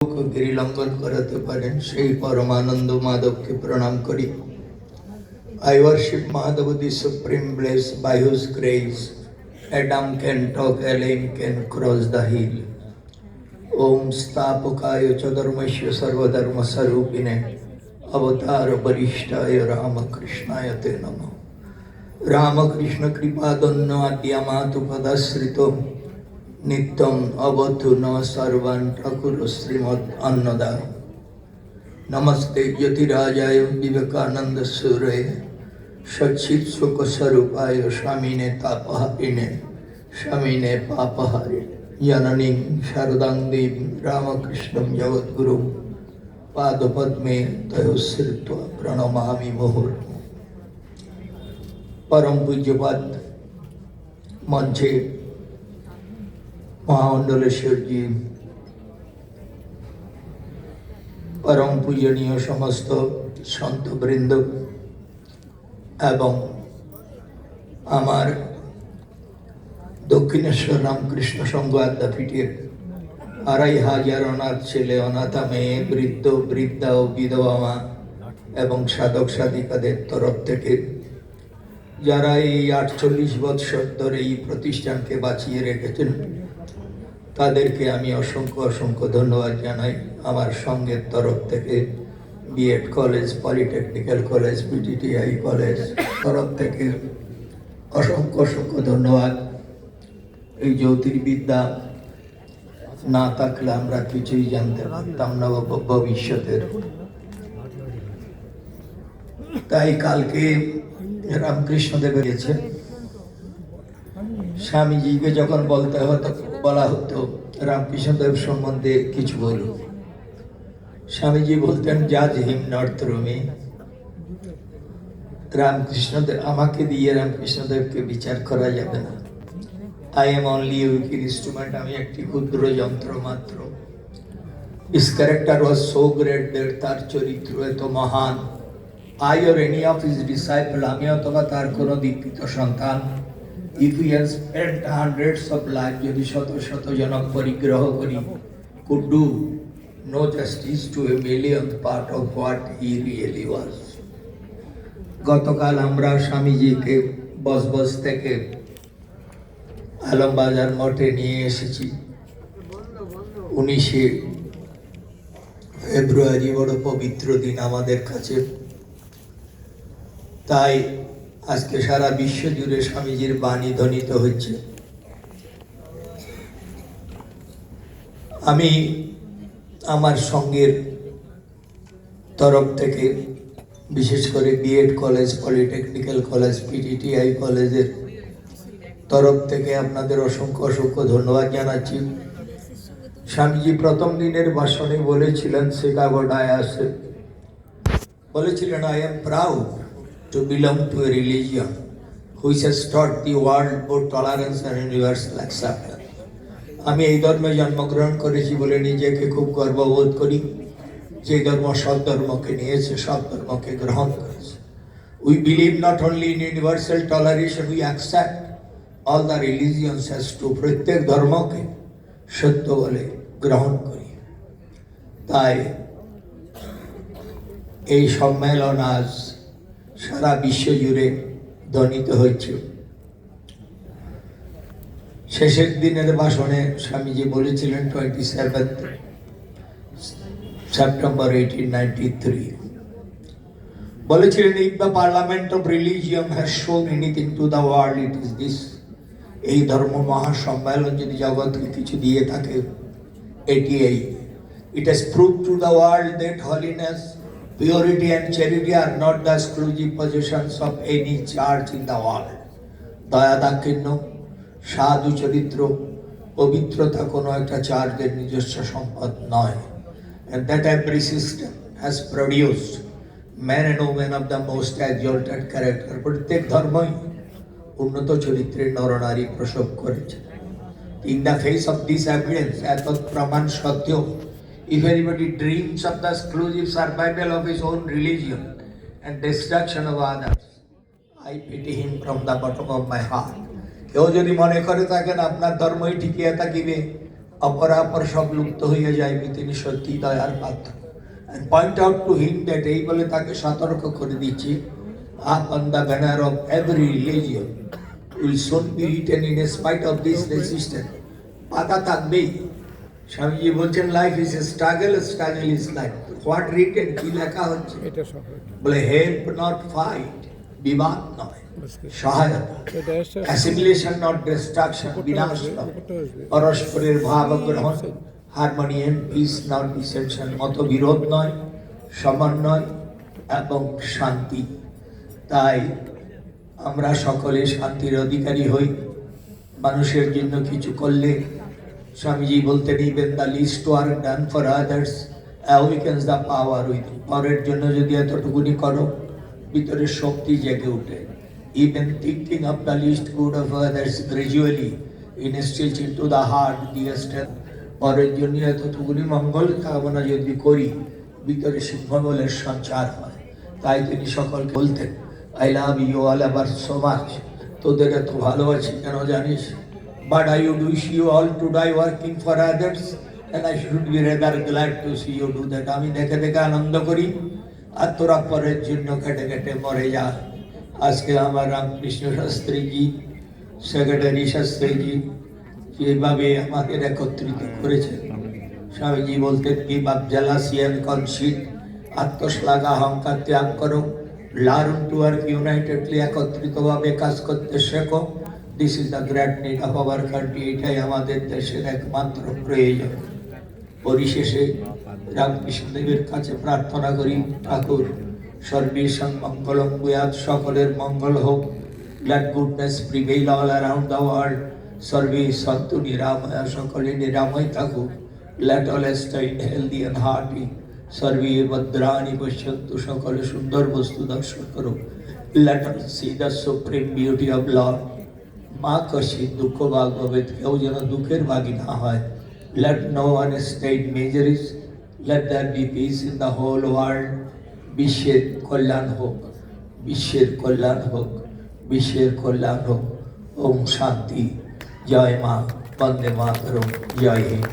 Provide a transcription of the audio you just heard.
गिरिलंघन कराते पारेन सेई परमानंद माधव के प्रणाम करी। I worship Madhav, the supreme bliss by whose grace Adam can talk, Elaine can cross the hill. Om Stapakaya Chadarmasya Sarvadharma Sarupine Avatar Varishtaya Ramakrishnaya Te Namo. Ramakrishna Kripadanna Adyamatu Padasrito Nityam Avathu Na Sarvan Thakur Srimad Annada. Namaste Jyotirajaya Vivekananda Suraya Satchit Sukha Sarupaya Shamine Tapahapine Shamine Papahare Jananim Sharadang Devim Ramakrishnam Jagadgurum Padapadme Tayosritva Pranamami Muhurmu. Param Pujyapad Manche महामंडलेश्वर जी, परम पूजनीय समस्त सन्त बृंद एवं आमार दक्षिणेश्वर रामकृष्ण संघ आद्यापीठेर 2500 अनाथ छेले अनाथा मेये वृद्ध वृद्धा और विधवा मा एवं साधक साधिकादेर तरफ थेके যারা এই 48 বছর ধরে এই প্রতিষ্ঠানকে বাঁচিয়ে রেখেছেন তাদেরকে আমি অসংখ্য অসংখ্য ধন্যবাদ জানাই। আমার সঙ্গের তরফ থেকে B Ed college, polytechnical college, PTTI college তরফ থেকে অসংখ্য অসংখ্য ধন্যবাদ। এই জ্যোতির্বিদ্যা না থাকলে আমরা কিছুই জানতে পারতাম না ভবিষ্যতের। তাই কালকে রামকৃষ্ণদেব গেছে, স্বামীজিকে যখন বলা হতো রামকৃষ্ণদেব সম্বন্ধে কিছু বলুন, স্বামীজি বলতেন জাজ him not through me. Ramakrishnadev আমাকে দিয়ে রামকৃষ্ণদেবকে বিচার করা যাবে না। I am only a weak instrument, আমি একটি ক্ষুদ্র যন্ত্র মাত্র। His character was so great that তার চরিত্র এত মহান। I or any of his disciple, আমি অথবা তার কোনো দীক্ষিত সন্তান, if we have spent hundreds of lives, যদি শত শত জনক পরিগ্রহ করি, could do no justice to a millionth part of what he really was. গতকাল আমরা স্বামীজিকে বজবজ থেকে আলমবাজার মঠে নিয়ে এসেছি। 19শে ফেব্রুয়ারি বড় পবিত্র দিন আমাদের কাছে। তাই আজকে সারা বিশ্ব জুড়ে স্বামীজির বাণী ধ্বনিত হচ্ছে। আমি আমার সঙ্গের তরফ থেকে বিশেষ করে B Ed college, polytechnical college, PTTI কলেজের তরফ থেকে আপনাদের অসংখ্য অসংখ্য ধন্যবাদ জানাচ্ছি। স্বামীজি প্রথম দিনের ভাষণে বলেছিলেন, শিকাগো ডায়াসে বলেছিলেন, I am proud to belong to a religion which has taught the world both tolerance and universal acceptance. আমি এই ধর্মে জন্মগ্রহণ করেছি বলে নিজেকে খুব গর্ববোধ করি। যে ধর্ম সব ধর্মকে নিয়েছে, সব ধর্মকে গ্রহণ করেছে। We believe not only in universal toleration, we accept all the religions as true. প্রত্যেক ধর্মকে সত্য বলে গ্রহণ করি। তাই এই সম্মেলন আজ সারা বিশ্ব জুড়ে ধ্বনিত হচ্ছে। শেষের দিনের ভাষণে স্বামীজি বলেছিলেন 27 সেপ্টেম্বর 1893 বলেছিলেন, if the parliament of religion has shown anything to the world, it is this. এই ধর্ম মহাসম্মেলন যদি জগৎকে কিছু দিয়ে থাকে এটি এই। It has proved to the world that holiness, purity and charity are not the exclusive possessions of any church in the world. দয়া দাক্ষিণ্য, সাধু চরিত্র, পবিত্রতা কোনো একটা চার্চের নিজস্ব সম্পদ নয়। And that every system has produced men and women of the most exalted character. প্রত্যেক ধর্মই উন্নত চরিত্রের নরনারী প্রসব করেছে। In the face of this evidence, এত প্রমাণ সত্ত্বেও, if anybody dreams of the exclusive survival of his own religion and destruction of others, I pity him from the bottom of my heart. কেউ যদি মনে করে থাকেন আপনার ধর্মই টিকিয়ে থাকিবে, অপরাপর সব লুপ্ত হইয়া যাইবে, তিনি সত্যি দয়ার পাত্র। And point out to him that এই বলে তাকে সতর্ক করে দিচ্ছি, upon the banner of every religion will soon be written in spite of this resistance. পাতা থাকবেই। স্বামীজি বলছেন life is a struggle, struggle is life. What written, কি লেখা হচ্ছে? বলে হেল্প নট ফাইট, বিবাদ নয়, সহায়তা। অ্যাসিমিলেশন নট ডিস্ট্রাকশন, বিনাশ নয়। পরস্পরের ভাব গ্রহণ, হারমোনিয়াম, পিস নট ডিসেপশন, মতবিরোধ নয়, সমন্বয় এবং শান্তি। তাই আমরা সকলে শান্তির অধিকারী হই। মানুষের জন্য কিছু করলে, স্বামীজি বলতেন, even the least work done for others awakens the power within. পরের জন্য যদি এতটুকুনি করো, ভিতরে শক্তি জেগে ওঠে। Even thinking of the least good of others gradually instils into the heart the strength. পরের জন্য এতটুকুনি মঙ্গল কামনা যদি করি, ভিতরে সিংহবলের সঞ্চার হয়। তাই তিনি সকলকে বলতেন, I love you all ever so much. তোদের এত ভালোবাসি কেন জানিস? But I would wish you all to die working for others, and I should be rather glad to see you do that. আমি দেখে দেখে আনন্দ করি, আর তোরা পরের জন্য কেটে কেটে মরে যা। আজকে আমার রামকৃষ্ণ শাস্ত্রীজি, সেক্রেটারি শাস্ত্রীজি যেভাবে আমাদের একত্রিত করেছেন, স্বামীজি বলতেন, give up jealousy and conceit, আত্মশ্লাঘা, অহংকার ত্যাগ করো, লার্ন টু ওয়ার্ক ইউনাইটেডলি, একত্রিতভাবে কাজ করতে শেখো। This is the great need of our country. এটাই আমাদের দেশের একমাত্র প্রয়োজন। পরিশেষে রামকৃষ্ণদেবের কাছে প্রার্থনা করি, ঠাকুর সর্বেষাং মঙ্গলং ভূয়াৎ, সকলের মঙ্গল হোক। Let goodness prevail all around the world. সর্বে সন্তু নিরাময়, সকলে নিরাময় থাকুক। Let all stay healthy and hearty. সর্বে ভদ্রাণি পশ্যন্তু, সকলে সুন্দর বস্তু দর্শন করুক। Let all see the supreme beauty of Lord. মা কশি দুঃখ ভাগ হবে, কেউ যেন দুঃখের ভাগী না হয়। Let no one stay in miseries, let there be peace in the whole world. বিশ্বের কল্যাণ হোক, বিশ্বের কল্যাণ হোক, বিশ্বের কল্যাণ হোক। ওম শান্তি। জয় মা, বন্দে মাতরম, জয় হিন্দ।